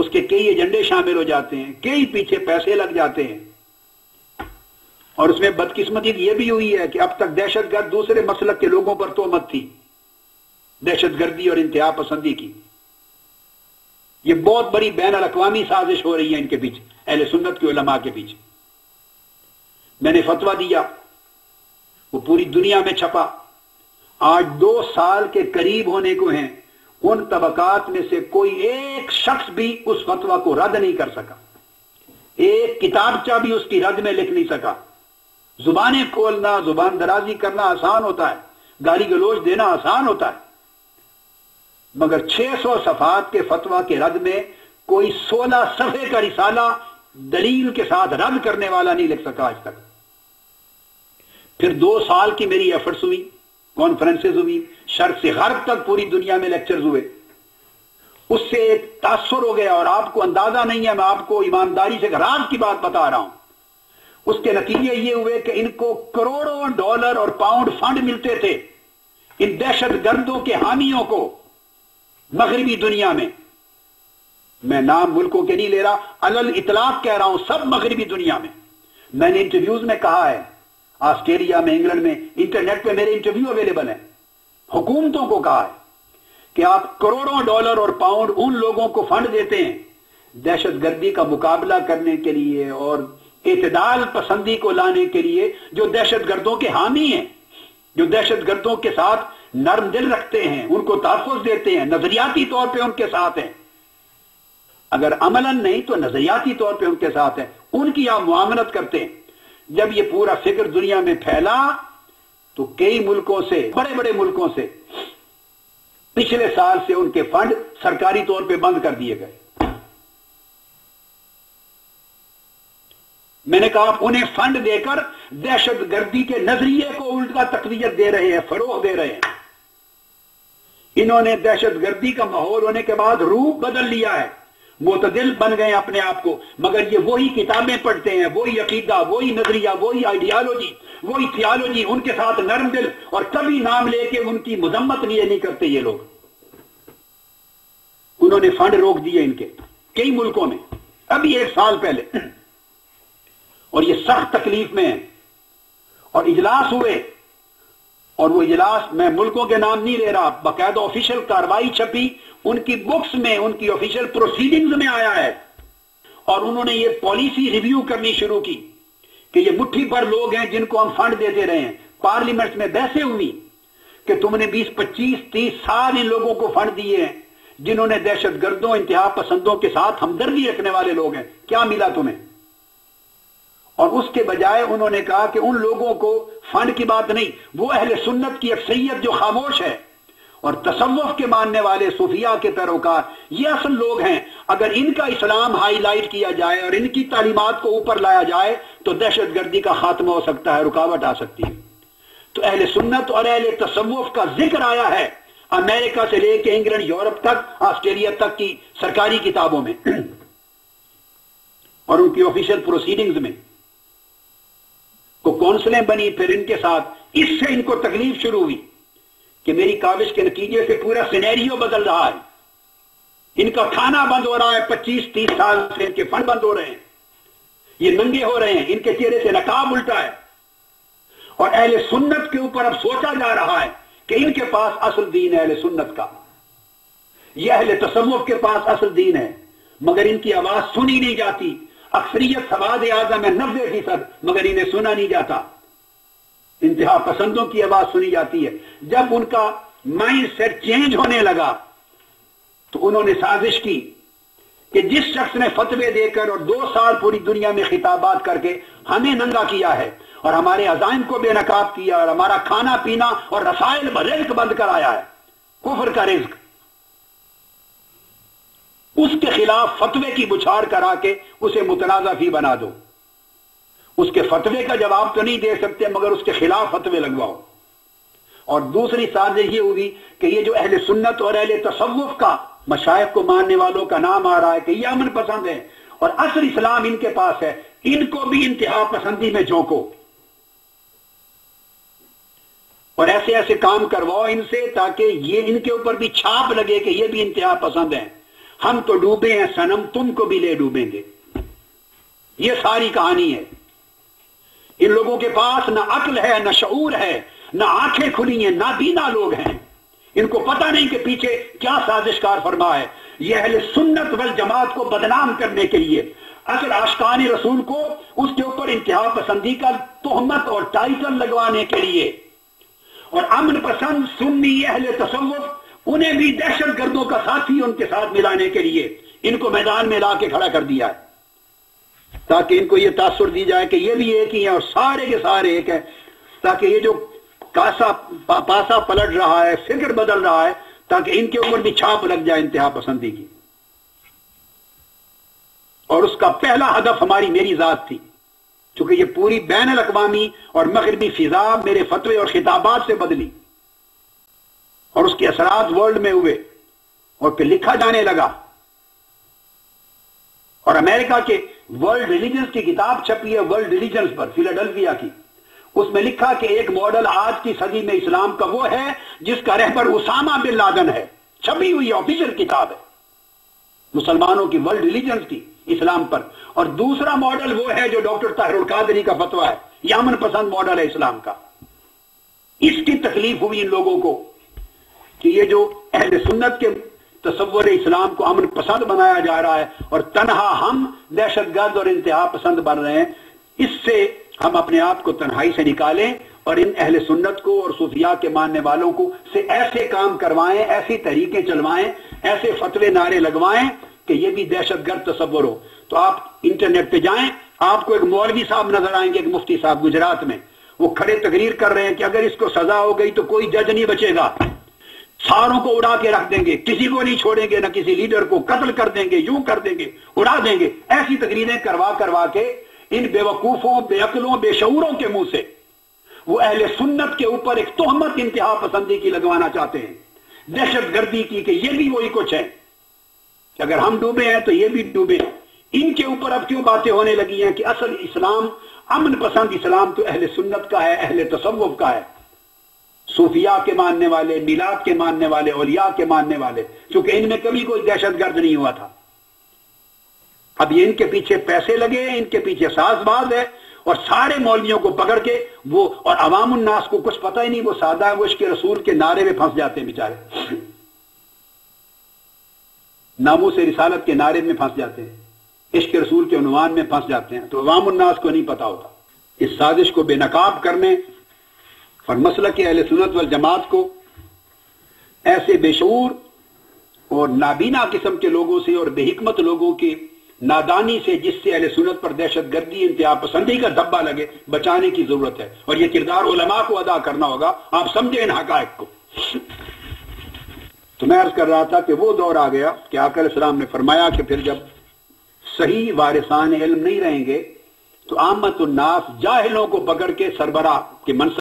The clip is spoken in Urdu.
اس کے کئی ایجنڈے شامل ہو جاتے ہیں، کئی پیچھے پیسے لگ جاتے ہیں، اور اس میں بدقسمتی یہ بھی ہوئی ہے کہ اب تک دہشت گرد دوسرے مسلک کے لوگوں پر تہمت تھی، دہشت گردی اور انتہا پسندی کی۔ یہ بہت بڑی بین الاقوامی سازش ہو رہی ہے ان کے پیچھے، اہل سنت کے علماء کے پیچھے۔ میں نے فتویٰ دیا، وہ پوری دنیا میں چھپا، آج 2 سال کے قریب ہونے کو ہیں، ان طبقات میں سے کوئی ایک شخص بھی اس فتویٰ کو رد نہیں کر سکا، ایک کتابچہ بھی اس کی رد میں لکھ نہیں سکا۔ زبانیں کھولنا، زبان درازی کرنا آسان ہوتا ہے، گالی گلوچ دینا آسان ہوتا ہے، مگر 600 صفحات کے فتویٰ کے رد میں کوئی 16 صفحے کا رسالہ دلیل کے ساتھ رد کرنے والا نہیں لکھ سکا آج تک۔ پھر 2 سال کی میری ایفرٹس ہوئی، کانفرنسز ہوئی، شرق سے غرب تک پوری دنیا میں لیکچرز ہوئے، اس سے ایک تاثر ہو گیا، اور آپ کو اندازہ نہیں ہے، میں آپ کو ایمانداری سے راز کی بات بتا رہا ہوں۔ اس کے نتیجے یہ ہوئے کہ ان کو کروڑوں ڈالر اور پاؤنڈ فنڈ ملتے تھے ان دہشت گردوں کے حامیوں کو مغربی دنیا میں۔ میں نام ملکوں کے نہیں لے رہا، علل اطلاق کہہ رہا ہوں، سب مغربی دنیا میں۔ میں نے انٹرویوز میں کہا ہے، آسٹریلیا میں، انگلینڈ میں، انٹرنیٹ پہ میرے انٹرویو اویلیبل ہیں، حکومتوں کو کہا ہے کہ آپ کروڑوں ڈالر اور پاؤنڈ ان لوگوں کو فنڈ دیتے ہیں دہشت گردی کا مقابلہ کرنے کے لیے اور اعتدال پسندی کو لانے کے لیے، جو دہشت گردوں کے حامی ہیں، جو دہشت گردوں کے ساتھ نرم دل رکھتے ہیں، ان کو تحفظ دیتے ہیں، نظریاتی طور پہ ان کے ساتھ ہیں، اگر عملاً نہیں تو نظریاتی طور پہ ان کے ساتھ ہیں، ان کی آپ معاملت کرتے ہیں۔ جب یہ پورا فکر دنیا میں پھیلا تو کئی ملکوں سے، بڑے بڑے ملکوں سے پچھلے سال سے ان کے فنڈ سرکاری طور پہ بند کر دیے گئے۔ میں نے کہا آپ انہیں فنڈ دے کر دہشت گردی کے نظریے کو الٹا تقویت دے رہے ہیں، فروغ دے رہے ہیں۔ انہوں نے دہشت گردی کا ماحول ہونے کے بعد روح بدل لیا ہے، معتدل بن گئے اپنے آپ کو، مگر یہ وہی کتابیں پڑھتے ہیں، وہی عقیدہ، وہی نظریہ، وہی آئیڈیالوجی، وہی تھیالوجی، ان کے ساتھ نرم دل، اور کبھی نام لے کے ان کی مذمت نہیں کرتے یہ لوگ۔ انہوں نے فنڈ روک دیے ان کے کئی ملکوں میں، ابھی 1 سال پہلے، اور یہ سخت تکلیف میں ہیں، اور اجلاس ہوئے، اور وہ اجلاس میں ملکوں کے نام نہیں لے رہا، باقاعدہ آفیشیل کارروائی چھپی، ان کی بکس میں، ان کی آفیشیل پروسیڈنگز میں آیا ہے، اور انہوں نے یہ پالیسی ریویو کرنی شروع کی کہ یہ مٹھی بھر لوگ ہیں جن کو ہم فنڈ دیتے رہے ہیں۔ پارلیمنٹ میں بحثیں ہوئی کہ تم نے 20، 25، 30 سال ان لوگوں کو فنڈ دیے ہیں جنہوں نے دہشت گردوں، انتہا پسندوں کے ساتھ ہمدردی رکھنے والے لوگ ہیں، کیا ملا تمہیں؟ اور اس کے بجائے انہوں نے کہا کہ ان لوگوں کو فنڈ کی بات نہیں، وہ اہل سنت کی اکثریت جو خاموش ہے اور تصوف کے ماننے والے صوفیاء کے پیروکار، یہ اصل لوگ ہیں، اگر ان کا اسلام ہائی لائٹ کیا جائے اور ان کی تعلیمات کو اوپر لایا جائے تو دہشت گردی کا خاتمہ ہو سکتا ہے، رکاوٹ آ سکتی ہے۔ تو اہل سنت اور اہل تصوف کا ذکر آیا ہے امریکہ سے لے کے انگلینڈ، یورپ تک، آسٹریلیا تک کی سرکاری کتابوں میں اور ان کی آفیشیل پروسیڈنگز میں کو کونسلیں بنی، پھر ان کے ساتھ، اس سے ان کو تکلیف شروع ہوئی کہ میری کاوش کے نتیجے سے پورا سینیریو بدل رہا ہے، ان کا کھانا بند ہو رہا ہے، 25، 30 سال سے ان کے فنڈ بند ہو رہے ہیں، یہ ننگے ہو رہے ہیں، ان کے چہرے سے نقاب الٹا ہے، اور اہل سنت کے اوپر اب سوچا جا رہا ہے کہ ان کے پاس اصل دین ہے اہل سنت کا، یہ اہل تصوف کے پاس اصل دین ہے، مگر ان کی آواز سنی نہیں جاتی۔ اکثریت سواد اعظم ہے 90%، مگر انہیں سنا نہیں جاتا، انتہا پسندوں کی آواز سنی جاتی ہے۔ جب ان کا مائنڈ سیٹ چینج ہونے لگا تو انہوں نے سازش کی کہ جس شخص نے فتوے دے کر اور 2 سال پوری دنیا میں خطابات کر کے ہمیں ننگا کیا ہے اور ہمارے عزائم کو بے نقاب کیا اور ہمارا کھانا پینا اور رسائل رزق بند کرایا ہے، کفر کا رزق، اس کے خلاف فتوے کی بچھاڑ کرا کے اسے متنازع فی بنا دو۔ اس کے فتوے کا جواب تو نہیں دے سکتے مگر اس کے خلاف فتوے لگواؤ۔ اور دوسری سازش یہ ہوگی کہ یہ جو اہل سنت اور اہل تصوف کا مشائخ کو ماننے والوں کا نام آ رہا ہے کہ یہ امن پسند ہے اور اصل اسلام ان کے پاس ہے، ان کو بھی انتہا پسندی میں جھونکو اور ایسے ایسے کام کرواؤ ان سے تاکہ یہ ان کے اوپر بھی چھاپ لگے کہ یہ بھی انتہا پسند ہیں۔ ہم تو ڈوبے ہیں سنم تم کو بھی لے ڈوبیں گے. یہ ساری کہانی ہے. ان لوگوں کے پاس نہ عقل ہے نہ شعور ہے نہ آنکھیں کھلی ہیں، نابینا لوگ ہیں. ان کو پتہ نہیں کہ پیچھے کیا سازش کار فرما ہے. یہ اہل سنت والجماعت کو بدنام کرنے کے لیے، اصل عاشقان رسول کو اس کے اوپر انتہا پسندی کا تہمت اور ٹائٹل لگوانے کے لیے، اور امن پسند سنی اہل تصوف انہیں بھی دہشت گردوں کا ساتھی ان کے ساتھ ملانے کے لیے ان کو میدان میں لا کے کھڑا کر دیا ہے، تاکہ ان کو یہ تاثر دی جائے کہ یہ بھی ایک ہی ہیں اور سارے کے سارے ایک ہیں، تاکہ یہ جو پاسا پلٹ رہا ہے، فکر بدل رہا ہے، تاکہ ان کے اوپر بھی چھاپ لگ جائے انتہا پسندی کی. اور اس کا پہلا ہدف ہماری میری ذات تھی، چونکہ یہ پوری بین الاقوامی اور مغربی فضا میرے فتوے اور خطابات سے بدلی اور اس کے اثرات ورلڈ میں ہوئے اور پھر لکھا جانے لگا. اور امریکہ کے ورلڈ ریلیجنز کی کتاب چھپی ہے ورلڈ ریلیجنز پر، فیلاڈلفیا کی. اس میں لکھا کہ ایک ماڈل آج کی صدی میں اسلام کا وہ ہے جس کا رہبر اسامہ بن لادن ہے. چھپی ہوئی آفیشل کتاب ہے مسلمانوں کی ورلڈ ریلیجنز کی اسلام پر. اور دوسرا ماڈل وہ ہے جو ڈاکٹر طاہر القادری کا فتویٰ ہے، یہ امن پسند ماڈل ہے اسلام کا. اس کی تکلیف ہوئی ان لوگوں کو کہ یہ جو اہل سنت کے تصور اسلام کو امن پسند بنایا جا رہا ہے اور تنہا ہم دہشت گرد اور انتہا پسند بن رہے ہیں، اس سے ہم اپنے آپ کو تنہائی سے نکالیں اور ان اہل سنت کو اور صوفیاء کے ماننے والوں کو سے ایسے کام کروائیں، ایسی تحریکیں چلوائیں، ایسے فتوے نعرے لگوائیں کہ یہ بھی دہشت گرد تصور ہو. تو آپ انٹرنیٹ پہ جائیں، آپ کو ایک مولوی صاحب نظر آئیں گے، ایک مفتی صاحب گجرات میں، وہ کھڑے تقریر کر رہے ہیں کہ اگر اس کو سزا ہو گئی تو کوئی جج نہیں بچے گا، ساروں کو اڑا کے رکھ دیں گے، کسی کو نہیں چھوڑیں گے، نہ کسی لیڈر کو قتل کر دیں گے، یوں کر دیں گے، اڑا دیں گے. ایسی تقریریں کروا کے ان بے وقوفوں، بے عقلوں، بے شعوروں کے منہ سے وہ اہل سنت کے اوپر ایک تہمت انتہا پسندی کی لگوانا چاہتے ہیں، دہشت گردی کی، کہ یہ بھی وہی کچھ ہے کہ اگر ہم ڈوبے ہیں تو یہ بھی ڈوبے. ان کے اوپر اب کیوں باتیں ہونے لگی ہیں کہ اصل اسلام، امن پسند اسلام تو اہل سنت کا ہے، اہل تصوف کا ہے، صوفیاء کے ماننے والے، میلاد کے ماننے والے، اولیاء کے ماننے والے، چونکہ ان میں کبھی کوئی دہشت گرد نہیں ہوا تھا. اب یہ ان کے پیچھے پیسے لگے ہیں، ان کے پیچھے ساز باز ہے، اور سارے مولویوں کو پکڑ کے وہ، اور عوام الناس کو کچھ پتہ ہی نہیں، وہ سادہ ہے، وہ عشق رسول کے نعرے میں پھنس جاتے ہیں بیچارے، ناموس رسالت کے نعرے میں پھنس جاتے ہیں، عشق رسول کے عنوان میں پھنس جاتے ہیں. تو عوام الناس کو نہیں پتا ہوتا. اس سازش کو بے نقاب کرنے اور مسلک اہل سنت والجماعت کو ایسے بے شعور اور نابینا قسم کے لوگوں سے اور بے حکمت لوگوں کی نادانی سے، جس سے اہل سنت پر دہشت گردی، انتہا پسندی کا دھبا لگے، بچانے کی ضرورت ہے. اور یہ کردار علماء کو ادا کرنا ہوگا. آپ سمجھیں ان حقائق کو. تو میں عرض کر رہا تھا کہ وہ دور آ گیا کہ آقا علیہ السلام نے فرمایا کہ پھر جب صحیح وارثان علم نہیں رہیں گے تو عامت الناس جاہلوں کو پکڑ کے سربراہ کے منصب